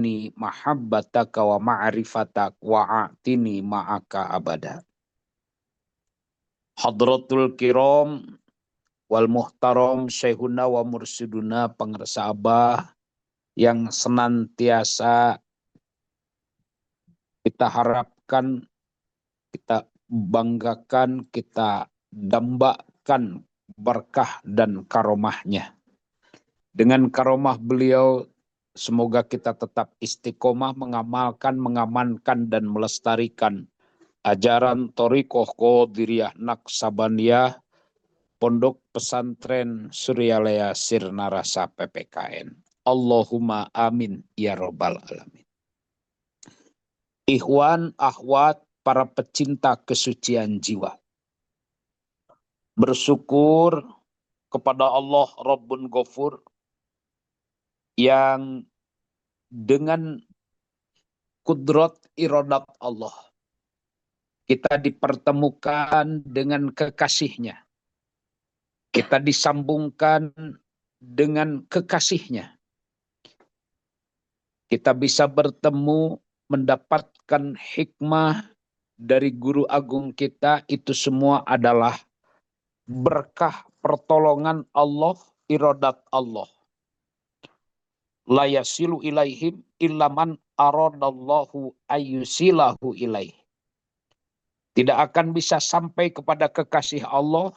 ni mahabbataka wa ma'rifatak wa a'tini ma'aka abada. Hadratul kiram wal muhtaram syekhuna wa mursiduna pengersa Abah yang senantiasa kita harapkan, kita banggakan, kita dambakan berkah dan karomahnya. Dengan karomah beliau, semoga kita tetap istiqomah mengamalkan, mengamankan, dan melestarikan ajaran Thariqah Qadiriyah Naqsabaniyah, Pondok Pesantren Suryalaya Sirna Rasa PPKN. Allahumma amin ya robbal alamin. Ikhwan, akhwat, para pecinta kesucian jiwa. Bersyukur kepada Allah Rabbun Ghafur yang dengan kudrat iradat Allah kita dipertemukan dengan kekasihnya. Kita disambungkan dengan kekasihnya. Kita bisa bertemu, mendapatkan hikmah dari guru agung kita, itu semua adalah berkah pertolongan Allah, iradat Allah. La yasilu ilaihim illaman aradallahu ayyusilahu ilaih. Tidak akan bisa sampai kepada kekasih Allah,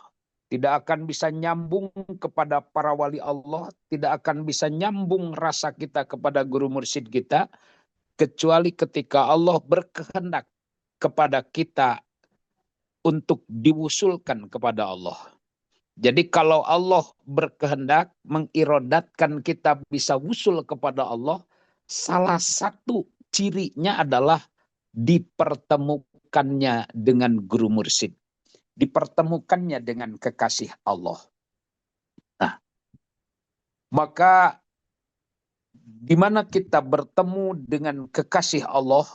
tidak akan bisa nyambung kepada para wali Allah, tidak akan bisa nyambung rasa kita kepada guru mursyid kita, kecuali ketika Allah berkehendak kepada kita untuk diwusulkan kepada Allah. Jadi kalau Allah berkehendak mengirodatkan kita bisa wusul kepada Allah, salah satu cirinya adalah dipertemukannya dengan guru mursyid. Dipertemukannya dengan kekasih Allah. Nah, maka di mana kita bertemu dengan kekasih Allah,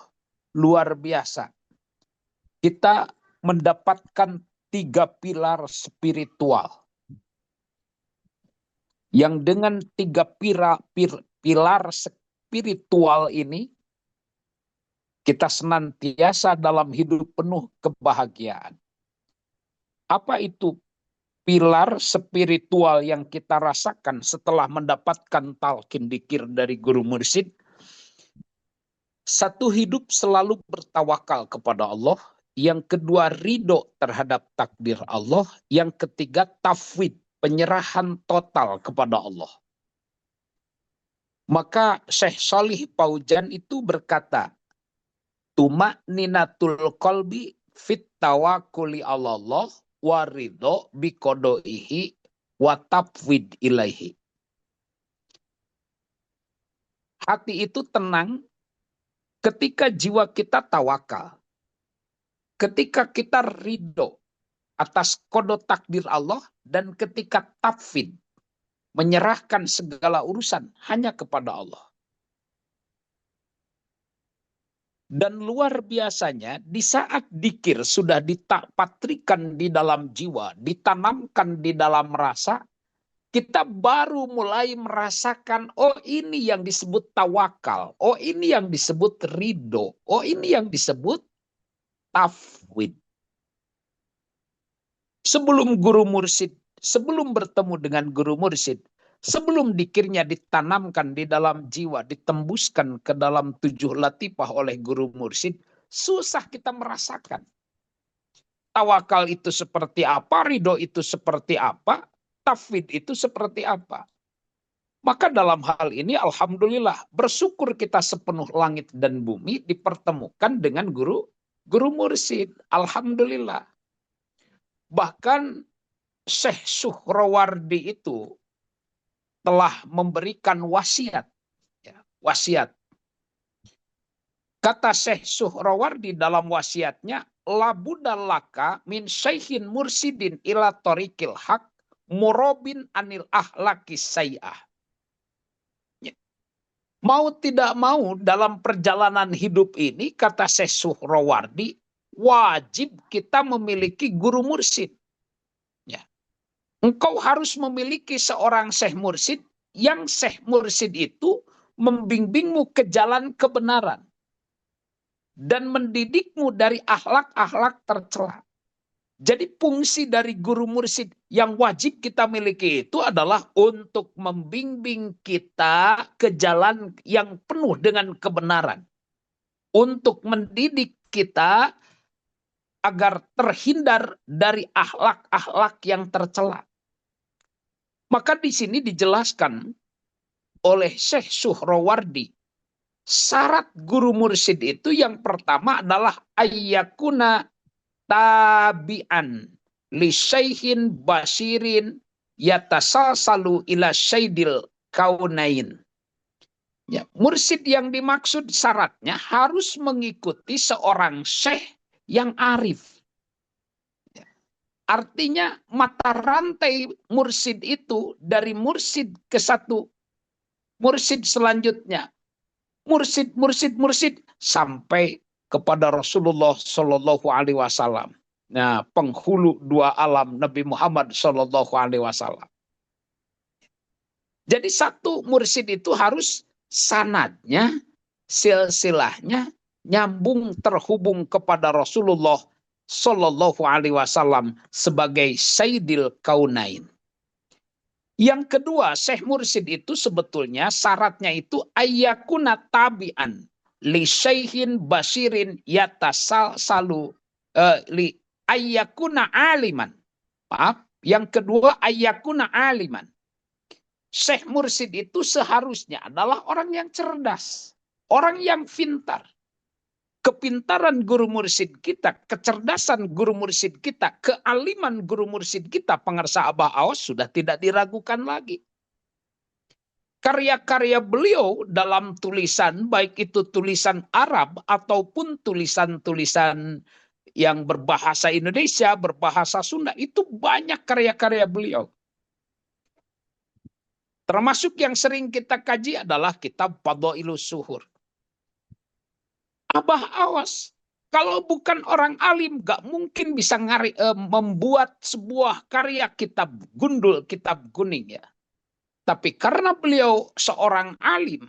luar biasa. Kita mendapatkan 3 pilar spiritual. Yang dengan 3 pilar spiritual ini, kita senantiasa dalam hidup penuh kebahagiaan. Apa itu pilar spiritual yang kita rasakan setelah mendapatkan talqin dzikir dari guru mursyid? Satu, hidup selalu bertawakal kepada Allah. Yang kedua, ridho terhadap takdir Allah. Yang ketiga, tafwid, penyerahan total kepada Allah. Maka Syekh Shalih Fauzan itu berkata, tuma'ninatul qalbi fit tawakkuli ala Allah wa ridho biqadaihi wa tafwid ilaihi. Hati itu tenang ketika jiwa kita tawakal. Ketika kita ridho atas qada takdir Allah, dan ketika tafwid, menyerahkan segala urusan hanya kepada Allah. Dan luar biasanya, di saat dzikir sudah dipatrikan di dalam jiwa, ditanamkan di dalam rasa, kita baru mulai merasakan, oh ini yang disebut tawakal, oh ini yang disebut ridho, oh ini yang disebut tafwid. Sebelum guru mursyid, sebelum bertemu dengan guru mursyid, sebelum dzikirnya ditanamkan di dalam jiwa, ditembuskan ke dalam 7 latifah oleh guru mursyid, susah kita merasakan. Tawakal itu seperti apa, ridho itu seperti apa, tafwid itu seperti apa. Maka dalam hal ini alhamdulillah, bersyukur kita sepenuh langit dan bumi dipertemukan dengan guru mursyid. Alhamdulillah. Bahkan Syekh Suhrawardi itu telah memberikan wasiat. Ya, wasiat. Kata Syekh Suhrawardi dalam wasiatnya, labudallaka min syekhin mursidin ila tariqil haq murabin anil ahlaki sayyah. Ya. Mau tidak mau dalam perjalanan hidup ini, kata Syekh Suhrawardi, wajib kita memiliki guru mursyid. Ya. Engkau harus memiliki seorang syekh mursyid, yang syekh mursyid itu membimbingmu ke jalan kebenaran dan mendidikmu dari akhlak-akhlak tercela. Jadi fungsi dari guru mursyid yang wajib kita miliki itu adalah untuk membimbing kita ke jalan yang penuh dengan kebenaran. Untuk mendidik kita agar terhindar dari akhlak-akhlak yang tercela. Maka di sini dijelaskan oleh Syekh Suhrawardi, syarat guru mursyid itu yang pertama adalah ayyakuna tabi'an li syaihin basirin yatasalsalu ila syaidil kaunain. Ya, mursyid yang dimaksud syaratnya harus mengikuti seorang syekh yang arif. Ya. Artinya mata rantai mursyid itu dari mursyid ke satu mursyid selanjutnya. Mursyid sampai kepada Rasulullah Shallallahu Alaihi Wasallam. Nah, penghulu dua alam Nabi Muhammad Shallallahu Alaihi Wasallam. Jadi satu mursyid itu harus sanadnya, silsilahnya nyambung terhubung kepada Rasulullah Shallallahu Alaihi Wasallam sebagai Sayyidil Kaunain. Yang kedua, Syekh Mursyid itu sebetulnya syaratnya itu ayyakuna tabi'an li syaihin basirin yatasal salu li ayyakuna aliman. Maaf, yang kedua ayyakuna aliman. Syekh Mursyid itu seharusnya adalah orang yang cerdas, orang yang pintar. Kepintaran guru mursyid kita, kecerdasan guru mursyid kita, kealiman guru mursyid kita, pengarsa Abah Awas sudah tidak diragukan lagi. Karya-karya beliau dalam tulisan, baik itu tulisan Arab ataupun tulisan-tulisan yang berbahasa Indonesia, berbahasa Sunda, itu banyak karya-karya beliau. Termasuk yang sering kita kaji adalah kitab Fadhailus Zuhur. Abah Awas, kalau bukan orang alim, gak mungkin bisa membuat sebuah karya kitab gundul, kitab kuning ya. Tapi karena beliau seorang alim,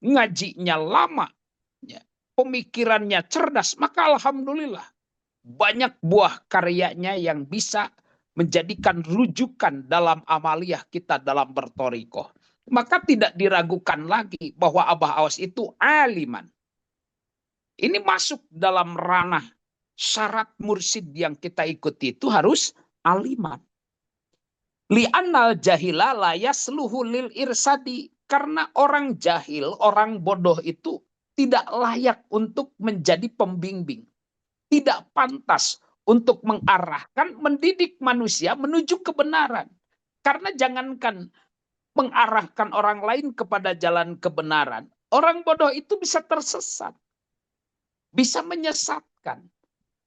ngajinya lama, ya, pemikirannya cerdas, maka alhamdulillah banyak buah karyanya yang bisa menjadikan rujukan dalam amaliyah kita dalam bertorikoh. Maka tidak diragukan lagi bahwa Abah Awas itu aliman. Ini masuk dalam ranah syarat mursyid yang kita ikuti itu harus aliman. Li'annal jahila la yasluhu lil irsadi. Karena orang jahil, orang bodoh itu tidak layak untuk menjadi pembimbing. Tidak pantas untuk mengarahkan, mendidik manusia menuju kebenaran. Karena jangankan mengarahkan orang lain kepada jalan kebenaran. Orang bodoh itu bisa tersesat. Bisa menyesatkan,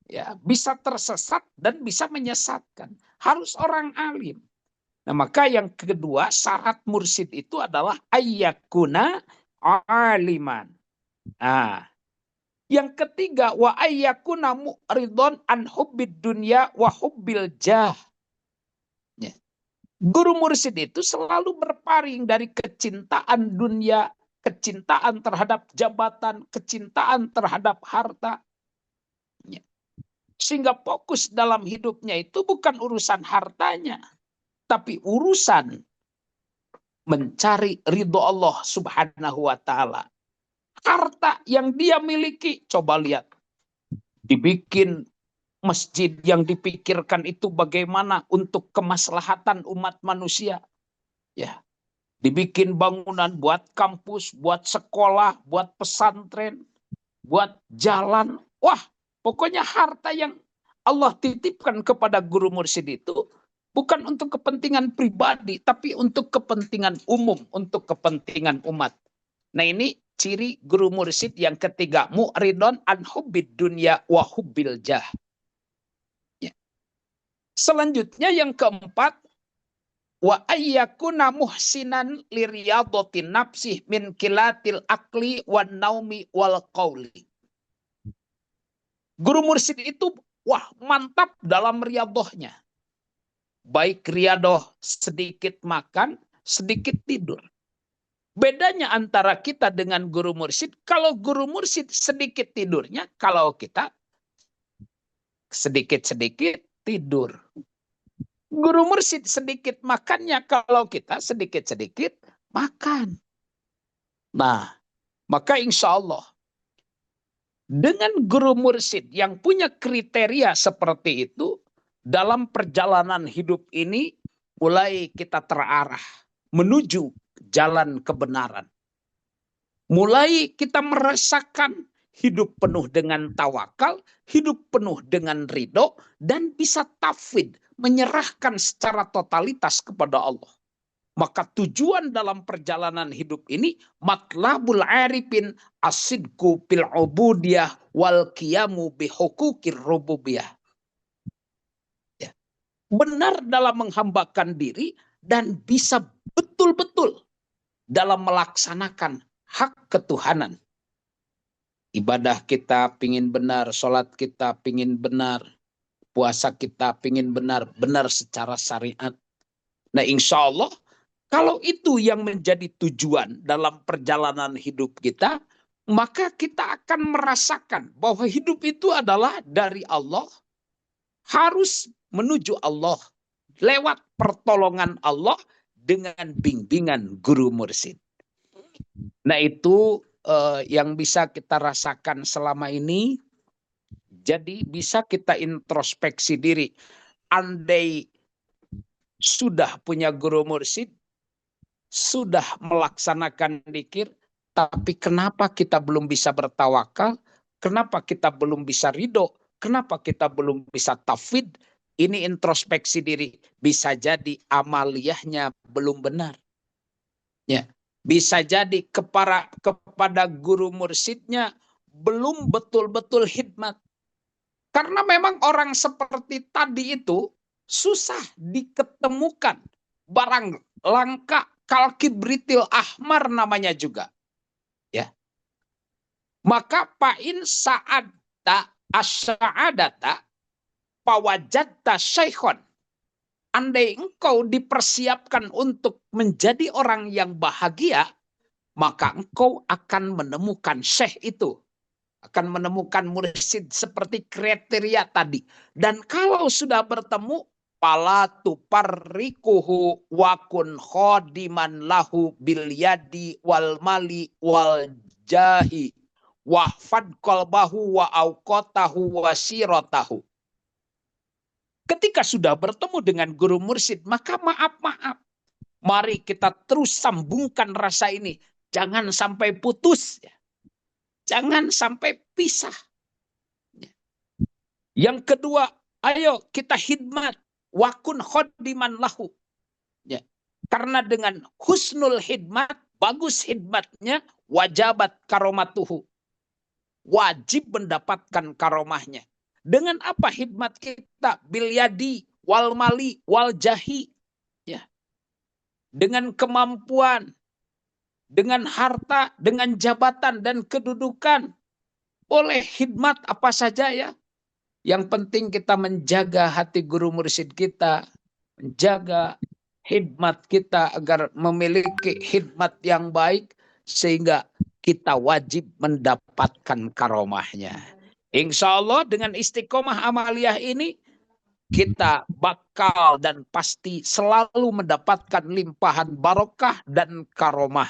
ya, bisa tersesat dan bisa menyesatkan. Harus orang alim. Nah, maka yang kedua syarat mursyid itu adalah ayyakuna aliman. Nah, yang ketiga wa ayyakuna mu'ridon an hubbid dunya wa hubbil jah. Ya. Guru mursyid itu selalu berpaling dari kecintaan dunia, kecintaan terhadap jabatan, kecintaan terhadap harta. Sehingga fokus dalam hidupnya itu bukan urusan hartanya, tapi urusan mencari ridho Allah Subhanahu wa Ta'ala. Harta yang dia miliki, coba lihat, dibikin masjid yang dipikirkan itu bagaimana untuk kemaslahatan umat manusia. Ya, dibikin bangunan buat kampus, buat sekolah, buat pesantren, buat jalan. Wah, pokoknya harta yang Allah titipkan kepada guru mursyid itu bukan untuk kepentingan pribadi, tapi untuk kepentingan umum, untuk kepentingan umat. Nah, ini ciri guru mursyid yang ketiga, mu'ridon an hubbid dunya wa hubbil jah. Ya. Selanjutnya yang keempat, wa ayyakuna muhsinan liriyadatin nafsih min kilatil akli wan naumi wal qawli. Guru mursyid itu wah mantap dalam riyadohnya. Baik riyadoh sedikit makan, sedikit tidur. Bedanya antara kita dengan guru mursyid, kalau guru mursyid sedikit tidurnya, kalau kita sedikit-sedikit tidur. Guru mursyid sedikit makannya, kalau kita sedikit-sedikit makan. Nah, maka insya Allah, dengan guru mursyid yang punya kriteria seperti itu, dalam perjalanan hidup ini, mulai kita terarah menuju jalan kebenaran. Mulai kita merasakan hidup penuh dengan tawakal, hidup penuh dengan ridho, dan bisa tafwid, menyerahkan secara totalitas kepada Allah. Maka tujuan dalam perjalanan hidup ini, matlabul arifin asidku bil ubudiyah wal qiyamu bihukukir rububiyah. Ya. Benar dalam menghambakan diri dan bisa betul-betul dalam melaksanakan hak ketuhanan. Ibadah kita pingin benar, sholat kita pingin benar, puasa kita pingin benar, benar secara syariat. Nah insya Allah, kalau itu yang menjadi tujuan dalam perjalanan hidup kita, maka kita akan merasakan bahwa hidup itu adalah dari Allah, harus menuju Allah, lewat pertolongan Allah dengan bimbingan guru mursyid. Nah itu yang bisa kita rasakan selama ini. Jadi bisa kita introspeksi diri. Andai sudah punya guru mursyid, sudah melaksanakan dzikir, tapi kenapa kita belum bisa bertawakal? Kenapa kita belum bisa ridho? Kenapa kita belum bisa tafwid? Ini introspeksi diri. Bisa jadi amaliyahnya belum benar. Ya. Bisa jadi kepada guru mursyidnya belum betul-betul khidmat. Karena memang orang seperti tadi itu susah diketemukan. Barang langka, kalkibritil ahmar namanya juga. Ya. Maka fa'in sa'adta asya'adata pawajatta syekhon. Andai engkau dipersiapkan untuk menjadi orang yang bahagia, maka engkau akan menemukan syekh itu. Akan menemukan mursyid seperti kriteria tadi. Dan kalau sudah bertemu, pala tuparrikuhu wakun khodiman lahu bil yadi wal mali wal jahi wahfad qalbahu wa auqatahu wa sirotahu. Ketika sudah bertemu dengan guru mursyid, maka maaf-maaf. Mari kita terus sambungkan rasa ini. Jangan sampai putus. Jangan sampai pisah. Yang kedua, ayo kita khidmat. Wakun khodiman lahu. Ya. Karena dengan husnul khidmat, bagus khidmatnya, wajabat karomatuhu. Wajib mendapatkan karomahnya. Dengan apa khidmat kita? Bil yadi, wal mali, wal jahi. Ya. Dengan kemampuan, dengan harta, dengan jabatan dan kedudukan. Boleh khidmat apa saja ya. Yang penting kita menjaga hati guru mursyid kita. Menjaga khidmat kita agar memiliki khidmat yang baik. Sehingga kita wajib mendapatkan karomahnya. Insya Allah dengan istiqomah amaliyah ini, kita bakal dan pasti selalu mendapatkan limpahan barokah dan karomah.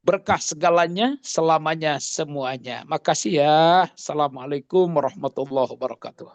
Berkah segalanya, selamanya, semuanya. Makasih ya. Assalamualaikum warahmatullahi wabarakatuh.